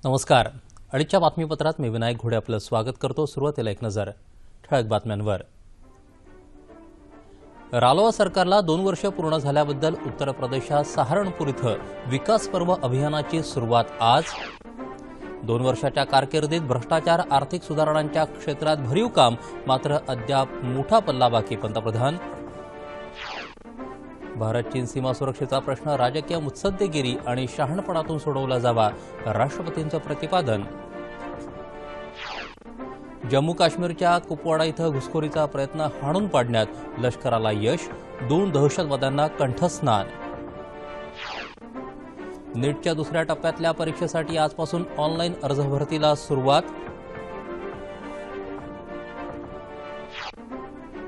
नमस्कार. अडीचच्या बातमीपत्रात मी विनायक घोडे आपलं स्वागत करतो. सुरुवातीला एक नजर ठळक बातम्यांवर. रालोआ सरकारला 2 वर्ष पूर्ण झाल्याबद्दल उत्तर प्रदेशात सहारणपूर इथं विकास पर्व अभियानाची सुरुवात आज. 2 वर्षाच्या कारकिर्दीत भ्रष्टाचार, आर्थिक सुधारणांच्या क्षेत्रात भरीव काम, मात्र अद्याप मोठा पल्ला बाकी. पंतप्रधान. भारत चीन सीमा सुरक्षेचा प्रश्न राजकीय मुत्सद्देगिरी आणि शहाणपणातून सोडवला जावा, राष्ट्रपतींचं प्रतिपादन. जम्मू काश्मीरच्या कुपवाडा इथं घुसखोरीचा प्रयत्न हाणून पाडण्यात लष्कराला यश, 2 दहशतवाद्यांना कंठस्नान. नीटच्या दुसऱ्या टप्प्यातल्या परीक्षेसाठी आजपासून ऑनलाईन अर्ज भरतीला सुरुवात.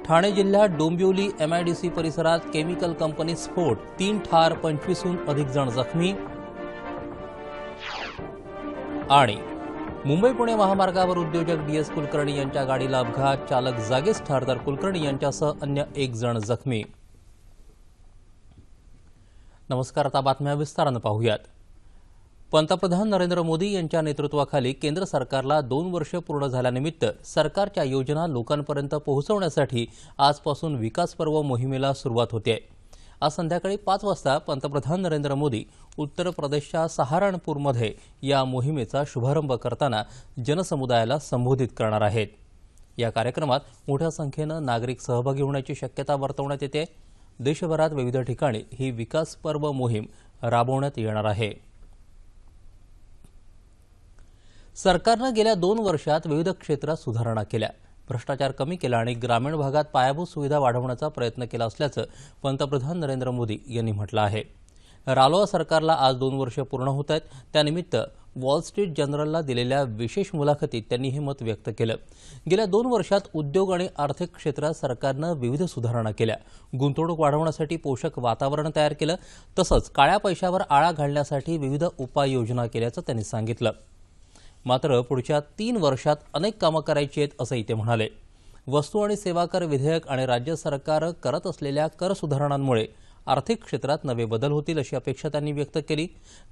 ठाणे जिल्ह्यात डोंबिवली एमआयडीसी परिसरात केमिकल कंपनी स्फोट, 3 ठार, 25हून अधिक जण जखमी. आणि मुंबई पुणे महामार्गावर उद्योजक डीएस कुलकर्णी यांच्या गाडीला अपघात, चालक जागीच ठार तर कुलकर्णी यांच्यासह अन्य 1 जण जखमी. नमस्कार. आता बातम्या विस्तारानं पाहूयात. पंतप्रधान नरेंद्र मोदी यांच्या नेतृत्वाखाली केंद्र सरकारला 2 वर्ष पूर्ण झाल्यानिमित्त सरकारच्या योजना लोकांपर्यंत पोहोचवण्यासाठी आजपासून विकास पर्व मोहिमेला सुरुवात होते. आज संध्याकाळी 5 वाजता पंतप्रधान नरेंद्र मोदी उत्तर प्रदेशच्या सहारणपूरमध्ये या मोहिमेचा शुभारंभ करताना जनसमुदायाला संबोधित करणार आहेत. या कार्यक्रमात मोठ्या संख्येनं नागरिक सहभागी होण्याची शक्यता वर्तवण्यात येते. देशभरात विविध ठिकाणी ही विकास पर्व मोहीम राबवण्यात येणार आहे. सरकारनं गेल्या 2 वर्षात विविध क्षेत्रात सुधारणा केल्या, भ्रष्टाचार कमी केला आणि ग्रामीण भागात पायाभूत सुविधा वाढवण्याचा प्रयत्न केला असल्याचं पंतप्रधान नरेंद्र मोदी यांनी म्हटलं आहे. रालोआ सरकारला आज 2 वर्ष पूर्ण होत आहेत. त्यानिमित्त वॉल स्ट्रीट जर्नलला दिलेल्या विशेष मुलाखतीत त्यांनी हे मत व्यक्त केलं. गेल्या 2 वर्षात उद्योग आणि आर्थिक क्षेत्रात सरकारनं विविध सुधारणा केल्या, गुंतवणूक वाढवण्यासाठी पोषक वातावरण तयार केलं, तसंच काळ्या पैशावर आळा घालण्यासाठी विविध उपाययोजना केल्याचं त्यांनी सांगितलं. मात्र पुढच्या 3 वर्षात अनेक कामं करायची आहेत असंही ते म्हणाले. वस्तू आणि सेवा कर विधेयक आणि राज्य सरकार करत असलेल्या कर सुधारणांमुळे आर्थिक क्षेत्रात नवे बदल होतील अशी अपेक्षा त्यांनी व्यक्त केली.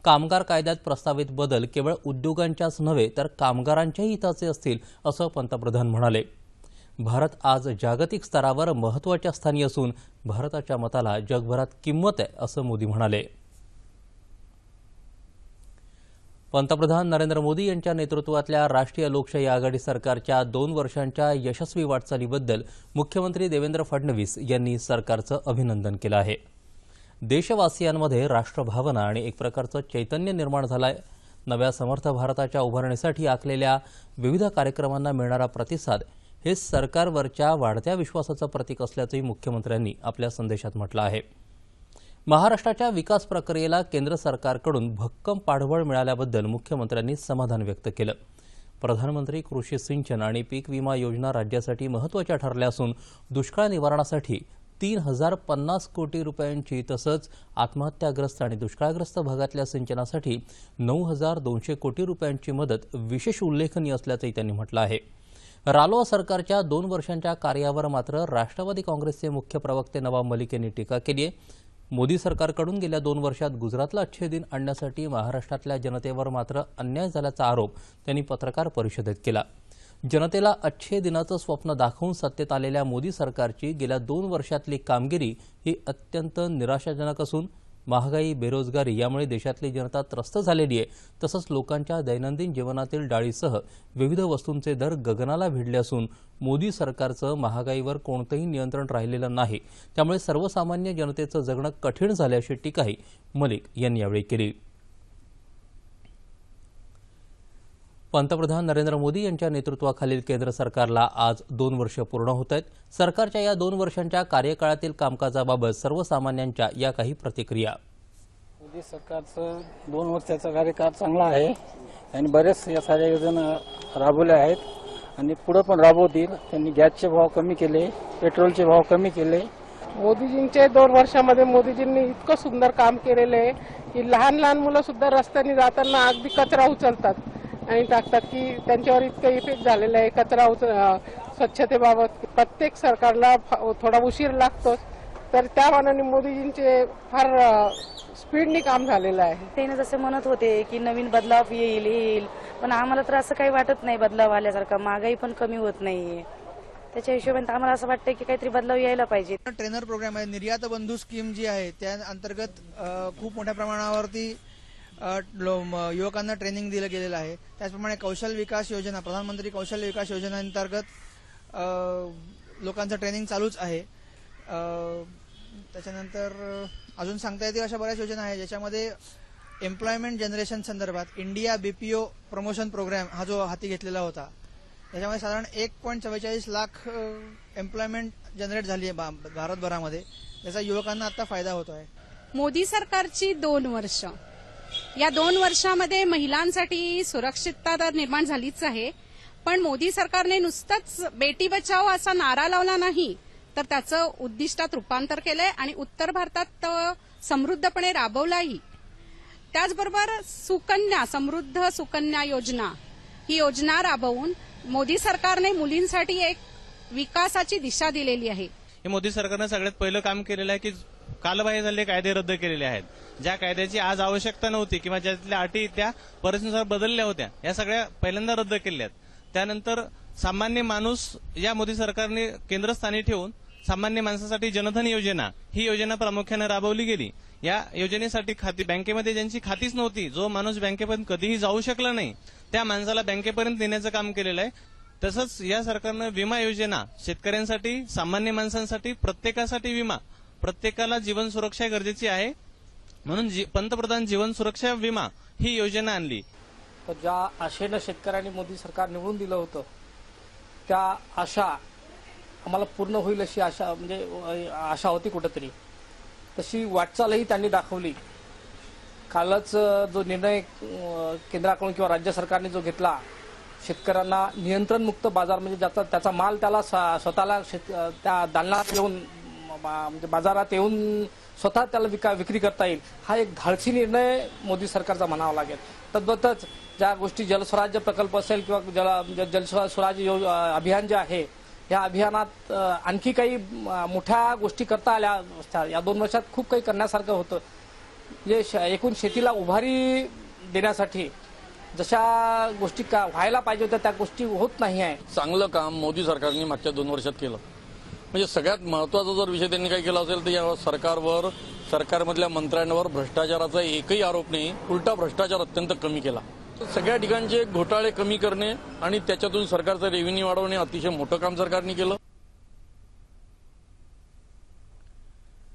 कामगार कायद्यात प्रस्तावित बदल केवळ उद्योगांच्याच नव्हे तर कामगारांच्याही हिताचे असतील असं पंतप्रधान म्हणाले. भारत आज जागतिक स्तरावर महत्त्वाच्या स्थानी असून भारताच्या मताला जगभरात किंमत आहे असं मोदी म्हणाले. पंतप्रधान नरेंद्र मोदी यांच्या नेतृत्वातल्या राष्ट्रीय लोकशाही आघाडी सरकारच्या 2 वर्षांच्या यशस्वी वाटचालीबद्दल मुख्यमंत्री देवेंद्र फडणवीस यांनी सरकारचं अभिनंदन केलं आहे. देशवासियांमध्ये राष्ट्रभावना आणि एक प्रकारचं चैतन्य निर्माण झालं आहे. नव्या समर्थ भारताच्या उभारणीसाठी आखलेल्या विविध कार्यक्रमांना मिळणारा प्रतिसाद हे सरकारवरच्या वाढत्या विश्वासाचं प्रतीक असल्याचंही मुख्यमंत्र्यांनी आपल्या संदेशात म्हटलं आहे. महाराष्ट्राच्या विकास प्रक्रियेला केंद्र सरकारकडून भक्कम पाठबळ मिळाल्याबद्दल मुख्यमंत्र्यांनी समाधान व्यक्त केलं. प्रधानमंत्री कृषी सिंचन आणि पीक विमा योजना राज्यासाठी महत्त्वाच्या ठरल्या असून दुष्काळ निवारणासाठी 3050 कोटी रुपयांची तसंच आत्महत्याग्रस्त आणि दुष्काळग्रस्त भागातल्या सिंचनासाठी 9200 कोटी रुपयांची मदत विशेष उल्लेखनीय असल्याचंही त्यांनी म्हटलं आहे. रालोआ सरकारच्या 2 वर्षांच्या कार्यावर मात्र राष्ट्रवादी काँग्रेसचे मुख्य प्रवक्ते नवाब मलिक यांनी टीका केली आहे. मोदी सरकारकडून गेल्या 2 वर्षात गुजरातला अच्छे दिन आणण्यासाठी महाराष्ट्रातल्या जनतेवर मात्र अन्याय झाल्याचा आरोप त्यांनी पत्रकार परिषदेत केला. जनतेला अच्छे दिनाचं स्वप्न दाखवून सत्तेत आलेल्या मोदी सरकारची गेल्या 2 वर्षातली कामगिरी ही अत्यंत निराशाजनक असून महागाई, बेरोजगारी यामुळे देशातली जनता त्रस्त झालेली आहे. तसंच लोकांच्या दैनंदिन जीवनातील डाळीसह विविध वस्तूंचे दर गगनाला भिडले असून मोदी सरकारचं महागाईवर कोणतंही नियंत्रण राहिलेलं नाही. त्यामुळे सर्वसामान्य जनतेचं जगणं कठीण झाले अशी टीकाही मलिक यांनी यावेळी केली. पंतप्रधान नरेंद्र मोदी यांच्या नेतृत्वाखालील केंद्र सरकारला आज 2 वर्ष पूर्ण होत आहेत. सरकारच्या या 2 वर्षांच्या कार्यकाळातील कामकाजाबाबत सर्वसामान्यांच्या या काही प्रतिक्रिया. मोदी सरकारचं 2 वर्षाचा कार्यकाळ चांगला आहे आणि बरेच या साऱ्या योजना राबवल्या आहेत आणि पुढे पण राबवतील. त्यांनी गॅसचे भाव कमी केले, पेट्रोलचे भाव कमी केले. मोदीजींच्या 2 वर्षामध्ये मोदीजींनी इतकं सुंदर काम केलेलं आहे की लहान लहान मुलं सुद्धा रस्त्याने जाताना अगदी कचरा उचलतात आणि टाकतात की त्यांच्यावर इतकं इफेक्ट झालेला आहे. कचरा स्वच्छतेबाबत प्रत्येक सरकारला थोडा उशीर लागतोच तर त्या मानाने मोदीजींचे फार स्पीडनी काम झालेलं आहे. त्याने जसे म्हणत होते की नवीन बदलाव येईल, पण आम्हाला तर असं काही वाटत नाही बदलाव आल्यासारखं. महागाई पण कमी होत नाहीये, त्याच्या हिशोबाने आम्हाला असं वाटतं की काहीतरी बदलाव यायला पाहिजे. ट्रेनर प्रोग्राम आहे, निर्यात बंधू स्कीम जी आहे त्या अंतर्गत खूप मोठ्या प्रमाणावरती युवकांना ट्रेनिंग दिलं गेलेलं आहे. त्याचप्रमाणे कौशल्य विकास योजना, प्रधानमंत्री कौशल्य विकास योजनेअंतर्गत लोकांचं ट्रेनिंग चालूच आहे. त्याच्यानंतर अजून सांगता येतील अशा बऱ्याच योजना आहेत ज्याच्यामध्ये एम्प्लॉयमेंट जनरेशन संदर्भात इंडिया बीपीओ प्रमोशन प्रोग्राम हा जो हाती घेतलेला होता, त्याच्यामध्ये साधारण 1.44 लाख एम्प्लॉयमेंट जनरेट झाली आहे भारतभरामध्ये. त्याचा युवकांना आता फायदा होतो आहे. मोदी सरकारची 2 वर्ष, या 2 वर्षामध्ये महिलांसाठी सुरक्षितता तर निर्माण झालीच आहे, पण मोदी सरकारने नुसतंच बेटी बचाओ असा नारा लावला नाही, तर त्याचं उद्दिष्टात रूपांतर केलंय आणि उत्तर भारतात समृद्धपणे राबवलाही. त्याचबरोबर समृद्ध सुकन्या योजना ही योजना राबवून मोदी सरकारने मुलींसाठी एक विकासाची दिशा दिलेली आहे. हे मोदी सरकारनं सगळ्यात पहिलं काम केलेलं आहे की कालबाह्य झालेले कायदे रद्द केलेले आहेत. ज्या कायद्याची आज आवश्यकता नव्हती किंवा ज्यातल्या अटी त्या परिस्थितीनुसार बदलल्या होत्या, या सगळ्या पहिल्यांदा रद्द केल्या आहेत. त्यानंतर सामान्य माणूस या मोदी सरकारने केंद्रस्थानी ठेवून सामान्य माणसासाठी जनधन योजना ही योजना प्रामुख्याने राबवली गेली. या योजनेसाठी बँकेमध्ये ज्यांची खातीच नव्हती, जो माणूस बँकेपर्यंत कधीही जाऊ शकला नाही, त्या माणसाला बँकेपर्यंत नेण्याचं काम केलेलं आहे. तसंच या सरकारनं विमा योजना शेतकऱ्यांसाठी, सामान्य माणसांसाठी, प्रत्येकासाठी विमा, प्रत्येकाला जीवन सुरक्षा गरजेची आहे म्हणून पंतप्रधान जीवन सुरक्षा विमा ही योजना आणली. ज्या आशेनं शेतकऱ्यांनी मोदी सरकार निवडून दिलं होतं, त्या आशा आम्हाला पूर्ण होईल अशी आशा आशा होती कुठंतरी. तशी वाटचालही त्यांनी दाखवली. कालच जो निर्णय केंद्राकडून किंवा राज्य सरकारने जो घेतला, शेतकऱ्यांना नियंत्रणमुक्त बाजार म्हणजे त्याचा माल त्याला स्वतःला त्या दालनात येऊन बाजारात येऊन स्वतः त्याला विक्री करता येईल, हा एक धाडसी निर्णय मोदी सरकारचा म्हणावा लागेल. तद्वतच ज्या गोष्टी जलस्वराज्य प्रकल्प असेल किंवा जलस्वराज्य अभियान जे आहे, या अभियानात आणखी काही मोठ्या गोष्टी करता आल्या. या 2 वर्षात खूप काही करण्यासारखं होतं. म्हणजे एकूण शेतीला उभारी देण्यासाठी जशा गोष्टी व्हायला पाहिजे होत्या त्या गोष्टी होत नाही आहे. चांगलं काम मोदी सरकारने मागच्या 2 वर्षात केलं. म्हणजे सगळ्यात महत्वाचा जर विषय त्यांनी काय केला असेल तर या सरकारवर, सरकारमधल्या मंत्र्यांवर भ्रष्टाचाराचा एकही आरोप नाही, उलटा भ्रष्टाचार अत्यंत कमी केला. सगळ्या ठिकाणचे घोटाळे कमी करणे आणि त्याच्यातून सरकारचं रेव्हेन्यू वाढवणे अतिशय मोठं काम सरकारने केलं.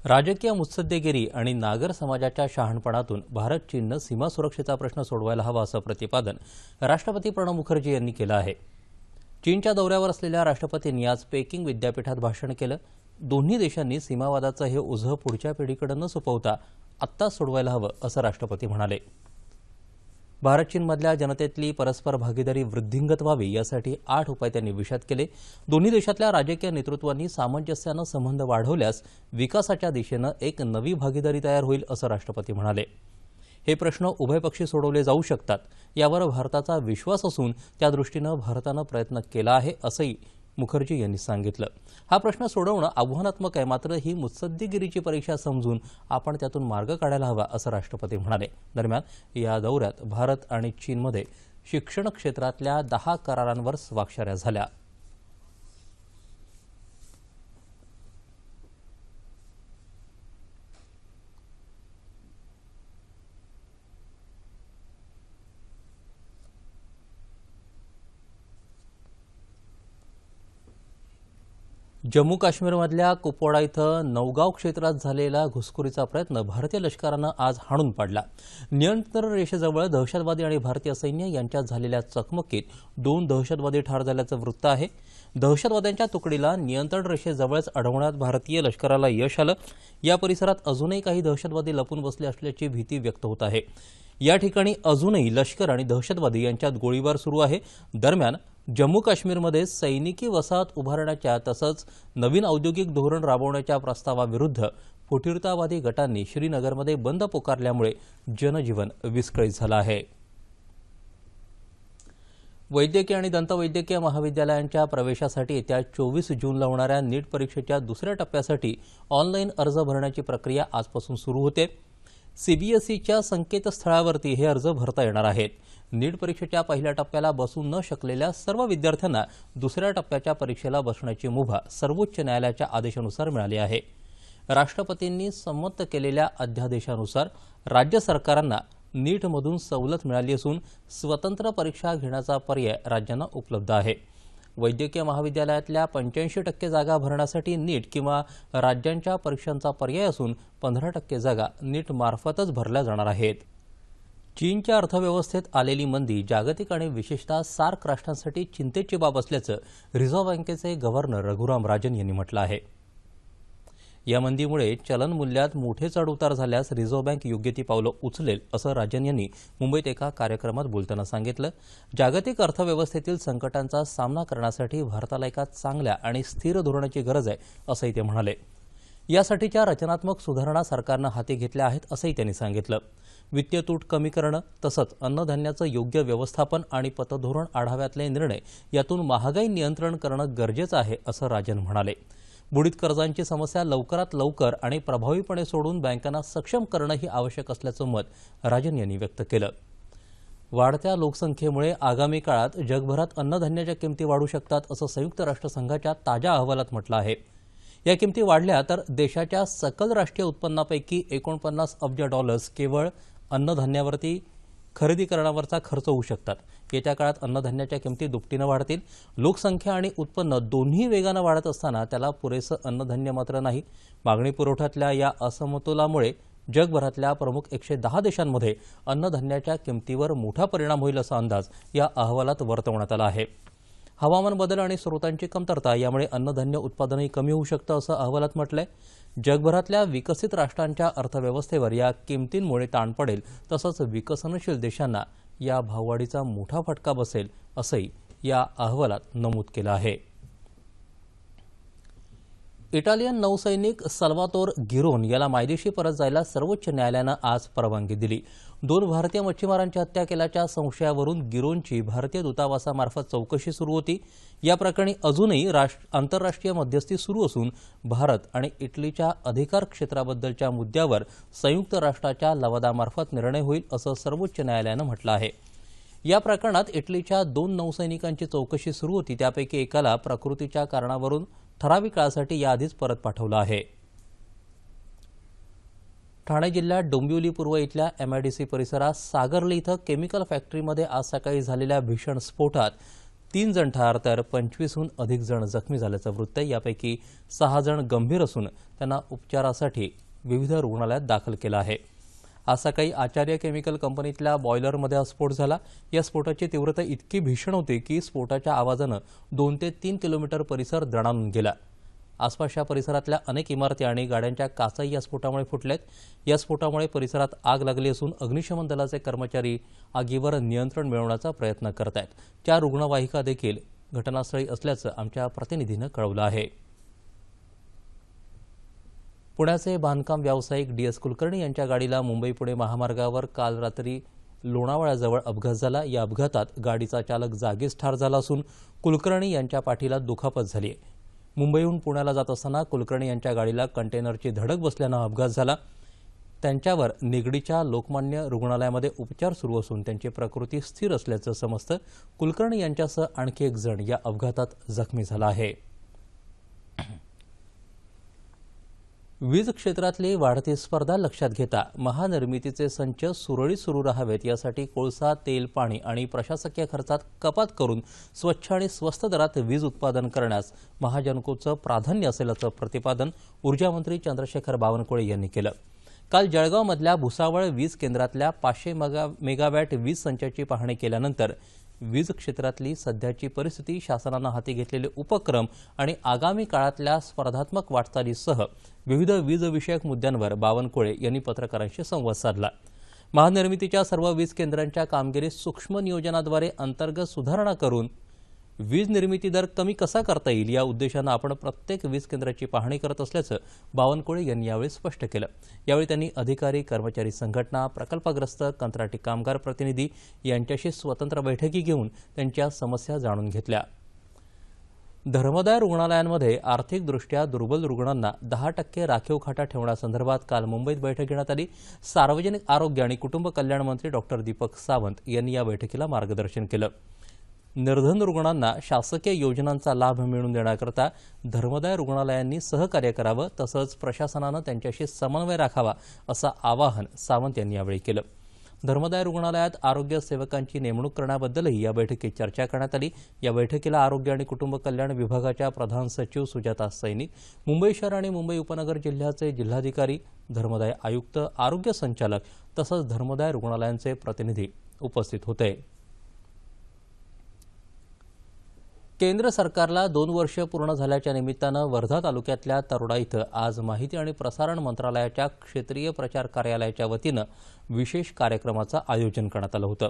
राजकीय मुत्सद्देगिरी आणि नागर समाजाच्या शहाणपणातून भारत चीननं सीमा सुरक्षेचा प्रश्न सोडवायला हवा असं प्रतिपादन राष्ट्रपती प्रणव मुखर्जी यांनी केलं आहे. चीनच्या दौऱ्यावर असलेल्या राष्ट्रपतींनी आज पेकिंग विद्यापीठात भाषण केलं. दोन्ही देशांनी सीमावादाचं हे ओझं पुढच्या पिढीकडे न सोपवता आत्ताच सोडवायला हवं असं राष्ट्रपती म्हणाले. भारत चीनमधल्या जनतेतली परस्पर भागीदारी वृद्धिंगत व्हावी यासाठी 8 उपाय त्यांनी विशद केले. दोन्ही देशातल्या राजकीय नेतृत्वांनी सामंजस्यानं संबंध वाढवल्यास विकासाच्या दिशेनं एक नवी भागीदारी तयार होईल असं राष्ट्रपती म्हणाले. हे प्रश्न उभयपक्षी सोडवले जाऊ शकतात यावर भारताचा विश्वास असून त्यादृष्टीनं भारतानं प्रयत्न केला आहे असंही मुखर्जी यांनी सांगितलं. हा प्रश्न सोडवणं आव्हानात्मक आहे, मात्र ही मुत्सद्देगिरीची परीक्षा समजून आपण त्यातून मार्ग काढायला हवा असं राष्ट्रपती म्हणाले. दरम्यान या दौऱ्यात भारत आणि चीनमध्ये शिक्षण क्षेत्रातल्या 10 करारांवर स्वाक्षऱ्या झाल्या. जम्मू काश्मीरमधल्या कुपवाडा इथं नौगाव क्षेत्रात झालेला घुसखोरीचा प्रयत्न भारतीय लष्करानं आज हाणून पाडला. नियंत्रण रेषेजवळ दहशतवादी आणि भारतीय सैन्य यांच्यात झालेल्या चकमकीत 2 दहशतवादी ठार झाल्याचं वृत्त आहे. दहशतवाद्यांच्या तुकडीला नियंत्रण रेषेजवळच अडवण्यात भारतीय लष्कराला यश आलं. या परिसरात अजूनही काही दहशतवादी लपून बसले असल्याची भीती व्यक्त होत आहे. या ठिकाणी अजूनही लष्कर आणि दहशतवादी यांच्यात गोळीबार सुरू आहे. दरम्यान जम्मू काश्मीरमध्ये सैनिकी वसाहत उभारण्याच्या तसंच नवीन औद्योगिक धोरण राबवण्याच्या प्रस्तावाविरुद्ध फुटीरतावादी गटांनी श्रीनगरमध्ये बंद पुकारल्यामुळे जनजीवन विस्कळीत झालं आहे. वैद्यकीय आणि दंतवैद्यकीय महाविद्यालयांच्या प्रवेशासाठी येत्या 24 जूनला होणाऱ्या नीट परीक्षेच्या दुसऱ्या टप्प्यासाठी ऑनलाईन अर्ज भरण्याची प्रक्रिया आजपासून सुरू होते. सीबीएसईच्या संकेतस्थळावरती हे अर्ज भरता येणार आहेत. नीट परीक्षेच्या पहिल्या टप्प्याला बसू न शकलेल्या सर्व विद्यार्थ्यांना दुसऱ्या टप्प्याच्या परीक्षेला बसण्याची मुभा सर्वोच्च न्यायालयाच्या आदेशानुसार मिळाली आहे. राष्ट्रपतींनी संमत केलेल्या अध्यादेशानुसार राज्य सरकारांना नीटमधून सवलत मिळाली असून स्वतंत्र परीक्षा घेण्याचा पर्याय राज्यांना उपलब्ध आहे. वैद्यकीय महाविद्यालयातल्या 85% जागा भरण्यासाठी नीट किंवा राज्यांच्या परीक्षांचा पर्याय असून 15% जागा नीट मार्फतच भरल्या जाणार आहेत. चीनच्या अर्थव्यवस्थेत आलेली मंदी जागतिक आणि विशेषतः सार्क राष्ट्रांसाठी चिंतेची बाब असल्याचं रिझर्व्ह बँकेचे गव्हर्नर रघुराम राजन यांनी म्हटलं आहे. या मंदीमुळे चलन मूल्यात मोठे चढउतार झाल्यास रिझर्व्ह बँक योग्य ती पावलं उचलेल असं राजन यांनी मुंबईत एका कार्यक्रमात बोलताना सांगितलं. जागतिक अर्थव्यवस्थेतील संकटांचा सामना करण्यासाठी भारताला एका चांगल्या आणि स्थिर धोरणाची गरज आहे असंही ते म्हणाले. यासाठीच्या रचनात्मक सुधारणा सरकारनं हाती घेतल्या आहेत असंही त्यांनी सांगितलं. वित्तीय तूट कमी करणं तसंच अन्नधान्याचं योग्य व्यवस्थापन आणि पतधोरण आढाव्यातले निर्णय यातून महागाई नियंत्रण करणं गरजेचं आहे असं राजन म्हणाले. बुडीत कर्जांची समस्या लवकरात लवकर आणि प्रभावीपणे सोडून बँकांना सक्षम करणंही आवश्यक असल्याचं मत राजन यांनी व्यक्त केलं. वाढत्या लोकसंख्येमुळे आगामी काळात जगभरात अन्नधान्याच्या किमती वाढू शकतात असं संयुक्त राष्ट्रसंघाच्या ताज्या अहवालात म्हटलं आहे. या किमती वाढल्या तर देशाच्या सकल राष्ट्रीय उत्पन्नापैकी 49 अब्ज डॉलर्स केवळ अन्नधान्यावरती खरेदी करण्यावरचा खर्च होऊ शकतात. येत्या काळात अन्नधान्याच्या किमती दुपटीनं वाढतील. लोकसंख्या आणि उत्पन्न दोन्ही वेगानं वाढत असताना त्याला पुरेसं अन्नधान्य मात्र नाही. मागणी पुरवठ्यातल्या या असमतोलामुळे जगभरातल्या प्रमुख 110 देशांमध्ये अन्नधान्याच्या किमतीवर मोठा परिणाम होईल असा अंदाज या अहवालात वर्तवण्यात आला आहे. हवामान बदल आणि स्रोतांची कमतरता यामुळे अन्नधान्य उत्पादनही कमी होऊ शकतं असं अहवालात म्हटलंय. जगभरातल्या विकसित राष्ट्रांच्या अर्थव्यवस्थेवर या किमतींमुळे ताण पडेल तसंच विकसनशील देशांना या भाववाढीचा मोठा फटका बसेल असंही या अहवालात नमूद केलं आहे. इटालियन नौसैनिक सल्वातोर गिरोन याला मायदेशी परत जायला सर्वोच्च न्यायालयानं आज परवानगी दिली. 2 भारतीय मच्छीमारांची हत्या केल्याच्या संशयावरून गिरोनची भारतीय दूतावासामार्फत चौकशी सुरू होती. या प्रकरणी अजूनही आंतरराष्ट्रीय मध्यस्थी सुरू असून भारत आणि इटलीच्या अधिकार क्षेत्राबद्दलच्या मुद्द्यावर संयुक्त राष्ट्राच्या लवादामार्फत निर्णय होईल असं सर्वोच्च न्यायालयानं म्हटलं आहे. या प्रकरणात इटलीच्या 2 नौसैनिकांची चौकशी सुरू होती. त्यापैकी एकाला प्रकृतीच्या कारणावरून ठराविक काळासाठी याआधीच परत पाठवलं आहे. ठाणे जिल्ह्यात डोंबिवली पूर्व इथल्या MIDC परिसरात सागर्ली इथं केमिकल फॅक्टरीमध्ये आज सकाळी झालेल्या भीषण स्फोटात 3 जण ठार तर 25हून अधिक जण जखमी झाल्याचं वृत्त आहे. यापैकी 6 जण गंभीर असून त्यांना उपचारासाठी विविध रुग्णालयात दाखल केलं आहे. आज सकाळी आचार्य केमिकल कंपनीतल्या बॉयलरमध्ये हा स्फोट झाला. या स्फोटाची तीव्रता इतकी भीषण होती की स्फोटाच्या आवाजानं 2 ते 3 किलोमीटर परिसर दणाणून गेला. आसपासच्या परिसरातल्या अनेक इमारती आणि गाड्यांच्या काचाही या स्फोटामुळे फुटल्यात. या स्फोटामुळे परिसरात आग लागली असून अग्निशमन दलाचे कर्मचारी आगीवर नियंत्रण मिळवण्याचा प्रयत्न करत आहेत. 4 रुग्णवाहिका देखील घटनास्थळी असल्याचं आमच्या प्रतिनिधीनं कळवलं आहे. पुण्याचे बांधकाम व्यावसायिक DS कुलकर्णी यांच्या गाडीला मुंबई-पुणे महामार्गावर काल रात्री लोणावळ्याजवळ अपघात झाला. या अपघातात गाडीचा चालक जागीच ठार झाला असून कुलकर्णी यांच्या पाठीला दुखापत झाली आहे. मुंबईहून पुण्याला जात असताना कुलकर्णी यांच्या गाडीला कंटेनरची धडक बसल्यानं हा अपघात झाला. त्यांच्यावर निगडीच्या लोकमान्य रुग्णालयामध्ये उपचार सुरू असून त्यांची प्रकृती स्थिर असल्याचं समजतं. कुलकर्णी यांच्यासह आणखी एक जण या अपघातात जखमी झाला आहे. वीज क्षेत्रातली वाढती स्पर्धा लक्षात घेता महानिर्मितीचे संच सुरळीत सुरू राहावेत यासाठी कोळसा, तेल, पाणी आणि प्रशासकीय खर्चात कपात करून स्वच्छ आणि स्वस्त दरात वीज उत्पादन करण्यास महाजनकोचं प्राधान्य असल्याचं प्रतिपादन ऊर्जामंत्री चंद्रशेखर बावनकुळे यांनी केलं. काल जळगावमधल्या भुसावळ वीज केंद्रातल्या 500 मेगावॅट वीज संचाची पाहणी केल्यानंतर वीज क्षेत्रातली सध्याची परिस्थिती, शासनानं हाती घेतलेले उपक्रम आणि आगामी काळातल्या स्पर्धात्मक वाटचालीसह विविध वीजविषयक मुद्द्यांवर बावनकुळे यांनी पत्रकारांशी संवाद साधला. महानिर्मितीच्या सर्व वीज केंद्रांच्या कामगिरीत सूक्ष्म नियोजनाद्वारे अंतर्गत सुधारणा करून वीज निर्मिती दर कमी कसा करता येईल या उद्देशानं आपण प्रत्येक वीज केंद्राची पाहणी करत असल्याचं बावनकुळे यांनी यावेळी स्पष्ट केलं। यावेळी त्यांनी अधिकारी, कर्मचारी संघटना, प्रकल्पग्रस्त, कंत्राटी कामगार प्रतिनिधी यांच्याशी स्वतंत्र बैठकी घेऊन त्यांच्या समस्या जाणून घेतल्या। धर्मदाय रुग्णालयांमध्ये आर्थिकदृष्ट्या दुर्बल रुग्णांना 10% राखीव खाटा ठेवण्यासंदर्भात काल मुंबईत बैठक घेण्यात आली। सार्वजनिक आरोग्य आणि कुटुंब कल्याण मंत्री डॉक्टर दीपक सावंत यांनी या बैठकीला मार्गदर्शन केलं। निर्धन रुग्णांना शासकीय योजनांचा लाभ मिळवून देण्याकरता धर्मदाय रुग्णालयांनी सहकार्य करावं, तसंच प्रशासनानं त्यांच्याशी समन्वय राखावा असं आवाहन सावंत यांनी यावेळी केलं। धर्मदाय रुग्णालयात आरोग्य सेवकांची नेमणूक करण्याबद्दलही या बैठकीत चर्चा करण्यात आली। या बैठकीला आरोग्य आणि कुटुंब कल्याण विभागाच्या प्रधान सचिव सुजाता सैनिक, मुंबई शहर आणि मुंबई उपनगर जिल्ह्याचे जिल्हाधिकारी, धर्मदाय आयुक्त, आरोग्य संचालक तसंच धर्मदाय रुग्णालयांचे प्रतिनिधी उपस्थित होते। केंद्र सरकारला 2 वर्ष पूर्ण झाल्याच्या निमित्तानं वर्धा तालुक्यातल्या तरोडा इथं आज माहिती आणि प्रसारण मंत्रालयाच्या क्षेत्रीय प्रचार कार्यालयाच्या वतीनं विशेष कार्यक्रमाचं आयोजन करण्यात आलं होतं।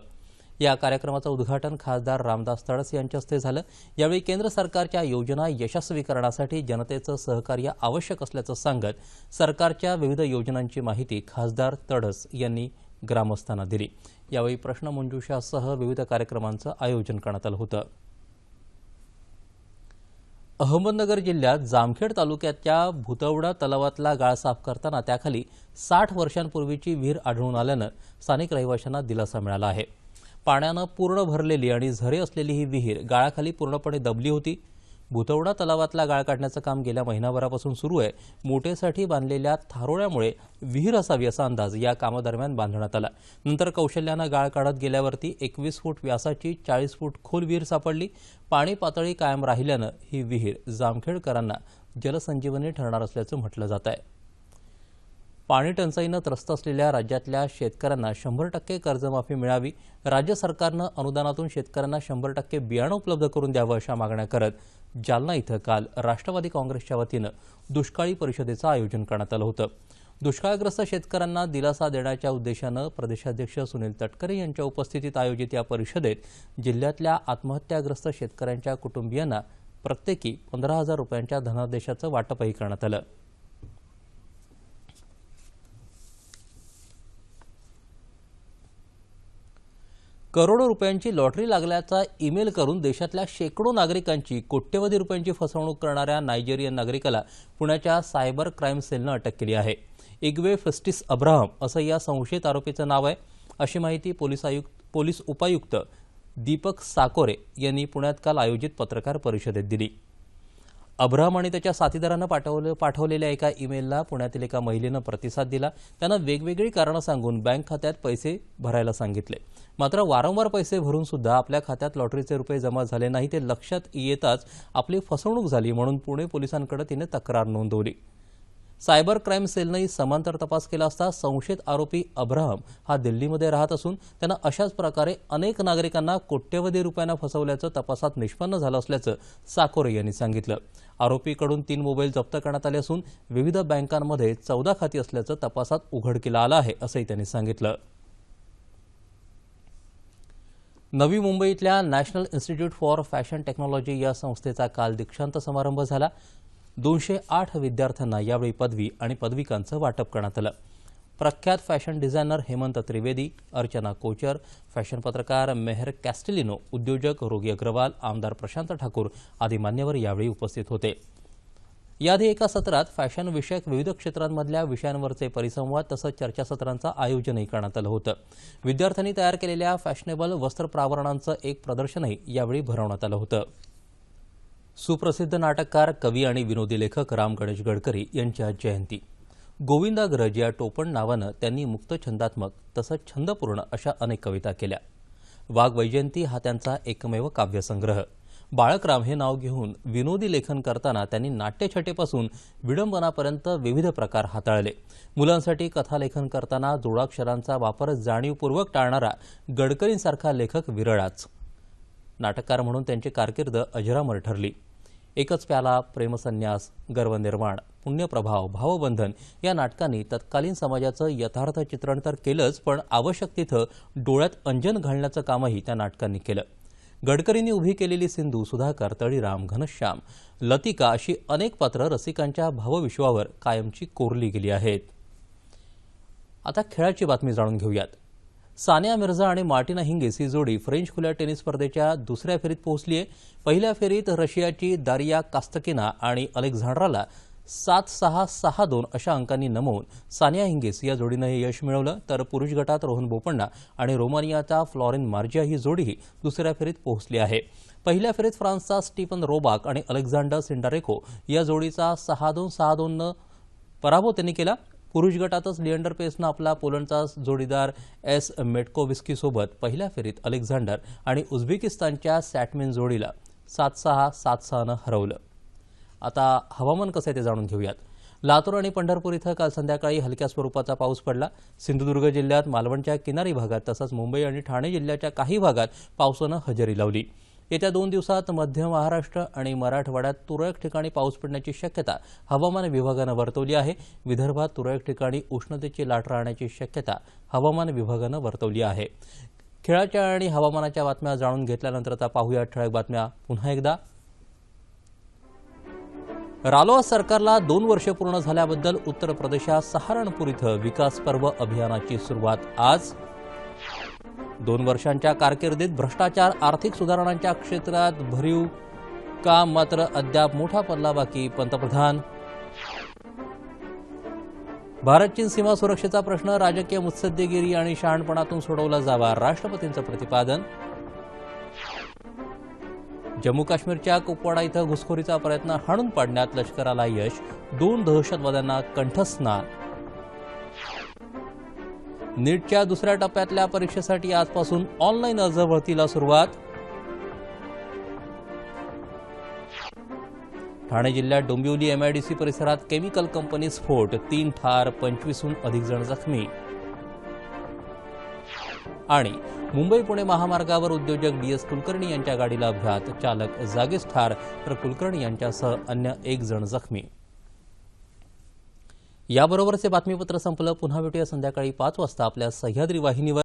या कार्यक्रमाचं उद्घाटन खासदार रामदास तडस यांच्या हस्ते झालं। यावेळी केंद्र सरकारच्या योजना यशस्वी करण्यासाठी जनतेचं सहकार्य आवश्यक असल्याचं सांगत सरकारच्या विविध योजनांची माहिती खासदार तडस यांनी ग्रामस्थांना दिली। यावेळी प्रश्नमंजुषासह विविध कार्यक्रमांचं आयोजन करण्यात आलं होतं। अहमदनगर जिल्ह्यात जामखेड तालुक्याच्या भुतवडा तलावातला गाळ साफ करताना त्याखाली 60 वर्षांपूर्वीची विहीर आढळून आल्यानं स्थानिक रहिवाशांना दिलासा मिळाला आहे। पाण्यानं पूर्ण भरलेली आणि झरे असलेली ही विहीर गाळाखाली पूर्णपणे दबली होती। भुतवडा तलावातला गाळ काढण्याचं काम गेल्या महिनाभरापासून सुरू आहे। मोठेसाठी बांधलेल्या थारोळ्यामुळे विहीर असावी असा अंदाज या कामादरम्यान बांधण्यात आला। नंतर कौशल्यानं गाळ काढत गेल्यावरती 21 फूट व्यासाची 40 फूट खोल विहीर सापडली। पाणी पातळी कायम राहिल्यानं ही विहीर जामखेडकरांना जलसंजीवनी ठरणार असल्याचं म्हटलं जात आहे। पाणी टंचाईनं त्रस्त असलेल्या राज्यातल्या शेतकऱ्यांना 100% कर्जमाफी मिळावी, राज्य सरकारनं अनुदानातून शेतकऱ्यांना 100% बियाणं उपलब्ध करून द्यावं अशा मागण्या करत जालना इथं काल राष्ट्रवादी काँग्रेसच्या वतीनं दुष्काळी परिषदेचं आयोजन करण्यात आलं होतं। दुष्काळग्रस्त शेतकऱ्यांना दिलासा देण्याच्या उद्देशानं प्रदेशाध्यक्ष सुनील तटकरे यांच्या उपस्थितीत आयोजित या परिषदेत जिल्ह्यातल्या आत्महत्याग्रस्त शेतकऱ्यांच्या कुटुंबियांना प्रत्येकी 15,000 रुपयांच्या धनादेशाचं वाटपही करण्यात आलं। करोडो रुपयांची लॉटरी लागल्याचा ईमेल करून देशातल्या शेकडो नागरिकांची कोट्यवधी रुपयांची फसवणूक करणाऱ्या नायजेरियन नागरिकाला पुण्याच्या सायबर क्राईम सेलनं अटक केली आहे। इग्वे फेस्टिस अब्राहम असं या संशयित आरोपीचं नाव आहे, अशी माहिती पोलीस उपायुक्त दीपक साकोरे यांनी पुण्यात काल आयोजित पत्रकार परिषदेत दिली। अब्राहम आणि त्याच्या साथीदारांना पाठवलेल्या एका ईमेलला पुण्यातील एका महिलेनं प्रतिसाद दिला। त्यानं वेगवेगळी कारणं सांगून बँक खात्यात पैसे भरायला सांगितले। मात्र वारंवार पैसे भरून सुद्धा आपल्या खात्यात लॉटरीचे रुपये जमा झाले नाही ते लक्षात येताच आपली फसवणूक झाली म्हणून पुणे पोलिसांकडे तिने तक्रार नोंदवली। सायबर क्राईम सेलनंही समांतर तपास केला असता संशयित आरोपी अब्राहम हा दिल्लीमध्ये राहत असून त्यानं अशाच प्रकारे अनेक नागरिकांना कोट्यवधी रुपयांना फसवल्याचं तपासात निष्पन्न झालं असल्याचं साकोरे यांनी सांगितलं। आरोपीकडून 3 मोबाईल जप्त करण्यात आले असून विविध बँकांमध्ये 14 खाती असल्याचं तपासात उघडकीला आलं आहे असंही त्यांनी सांगितलं। नवी मुंबईतल्या national institute for fashion technology या संस्थेचा काल दीक्षांत समारंभ झाला। 208 विद्यार्थ्यांना यावेळी पदवी आणि पदविकांचं वाटप करण्यात आलं। प्रख्यात fashion designer Hemant Trivedi, Archana Kochhar, fashion पत्रकार मेहर कॅस्टेलिनो, उद्योजक रोगी अग्रवाल, आमदार प्रशांत ठाकूर आदी मान्यवर यावेळी उपस्थित होते। याआधी एका सत्रात फॅशन विषयक विविध क्षेत्रांमधल्या विषयांवरचे परिसंवाद तसंच चर्चासत्रांचं आयोजनही करण्यात आलं होतं। विद्यार्थ्यांनी तयार केलेल्या फॅशनेबल वस्त्र प्रावरणांचं एक प्रदर्शनही यावेळी भरवण्यात आलं होतं। सुप्रसिद्ध नाटककार, कवी आणि विनोदी लेखक राम गणेश गडकरी यांची आज जयंती। गोविंदाग्रज या टोपण नावानं त्यांनी मुक्तछंदात्मक तसंच छंदपूर्ण अशा अनेक कविता केल्या। वाग्वैजयंती हा त्यांचा एकमेव काव्यसंग्रह। बाळकराम हे नाव घेऊन विनोदी लेखन करताना त्यांनी नाट्यछटेपासून विडंबनापर्यंत विविध प्रकार हाताळले। मुलांसाठी कथालेखन करताना जोडाक्षरांचा वापर जाणीवपूर्वक टाळणारा गडकरींसारखा लेखक विरळाच। नाटककार म्हणून त्यांची कारकीर्द अजरामर ठरली। एकच प्याला, प्रेमसन्यास, गर्वनिर्वाण, पुण्यप्रभाव, भावबंधन या नाटकांनी तत्कालीन समाजाचं यथार्थ चित्रण तर केलंच, पण आवश्यक तिथं डोळ्यात अंजन घालण्याचं कामही त्या नाटकांनी केलं। गडकरींनी उभी केलेली सिंधू, सुधाकर, तळीराम, घनश्याम, लतिका अशी अनेक पात्र रसिकांच्या भावविश्वावर कायमची कोरली गेली आहेत. आता खेळाची बातमी जाणून घेऊयात. सानिया मिर्झा आणि मार्टिना हिंगिस ही जोडी फ्रेंच खुल्या टेनिस स्पर्धेच्या दुसऱ्या फेरीत पोहोचली आहे. पहिल्या फेरीत रशियाची दारिया कास्तकिना आणि अलेक्झांड्राला 7-6, 6-2 अशा अंकांनी नमवून सानिया हिंगिस या जोडीनं हे यश मिळवलं. तर पुरुष गटात रोहन बोपण्णा आणि रोमानियाचा फ्लॉरेन मार्जिया ही जोडीही दुसऱ्या फेरीत पोहोचली आहे. पहिल्या फेरीत फ्रान्सचा स्टीफन रोबाक आणि अलेक्झांडर सिंडारेको या जोडीचा 6-2, 6-2 पराभव त्यांनी केला. पुरुष गटातच लिएंडर पेसनं आपला पोलंडचा जोडीदार एस मेटकोविस्कीसोबत पहिल्या फेरीत अलेक्झांडर आणि उझबेकिस्तानच्या सॅटमिन जोडीला 7-6, 7-6 हरवलं. आता हवामान कसं आहे ते जाणून घेऊयात. लातूर आणि पंढरपूर इथं काल संध्याकाळी हलक्या स्वरूपाचा पाऊस पडला. सिंधुदुर्ग जिल्ह्यात मालवणच्या किनारी भागात तसंच मुंबई आणि ठाणे जिल्ह्याच्या काही भागात पावसानं हजेरी लावली. येत्या 2 दिवसात मध्य महाराष्ट्र आणि मराठवाड्यात तुरळक ठिकाणी पाऊस पडण्याची शक्यता हवामान विभागानं वर्तवली आहे. विदर्भात तुरळक ठिकाणी उष्णतेची लाट राहण्याची शक्यता हवामान विभागानं वर्तवली आहे. खेळाच्या आणि हवामानाच्या बातम्या जाणून घेतल्यानंतर आता पाहूया ठळक बातम्या पुन्हा एकदा. रालोआ सरकारला 2 वर्ष पूर्ण झाल्याबद्दल उत्तर प्रदेशात सहारणपूर इथं विकास पर्व अभियानाची सुरुवात आज. 2 वर्षांच्या कारकिर्दीत भ्रष्टाचार, आर्थिक सुधारणांच्या क्षेत्रात भरीव काम, मात्र अद्याप मोठा पल्ला बाकी. पंतप्रधान. भारत चीन सीमा सुरक्षेचा प्रश्न राजकीय मुत्सद्देगिरी आणि शहाणपणातून सोडवला जावा, राष्ट्रपतींचं प्रतिपादन. जम्मू काश्मीरच्या कुपवाडा इथं घुसखोरीचा प्रयत्न हाणून पाडण्यात लष्कराला यश, 2 दहशतवाद्यांना कंठस्नान. नीटच्या दुसऱ्या टप्प्यातल्या परीक्षेसाठी आजपासून ऑनलाईन अर्ज भरतीला सुरुवात. ठाणे जिल्ह्यात डोंबिवली एमआयडीसी परिसरात केमिकल कंपनी स्फोट, 3 ठार, 25हून अधिक जण जखमी. आणि मुंबई पुणे महामार्गावर उद्योजक DS कुलकर्णी यांच्या गाडीला अपघात, चालक जागीच ठार तर कुलकर्णी यांच्यासह अन्य 1 जण जखमी. याबरोबरच हे बातमीपत्र संपलं. पुन्हा भेटूया संध्याकाळी 5 वाजता आपल्या सह्याद्री वाहिनीवर.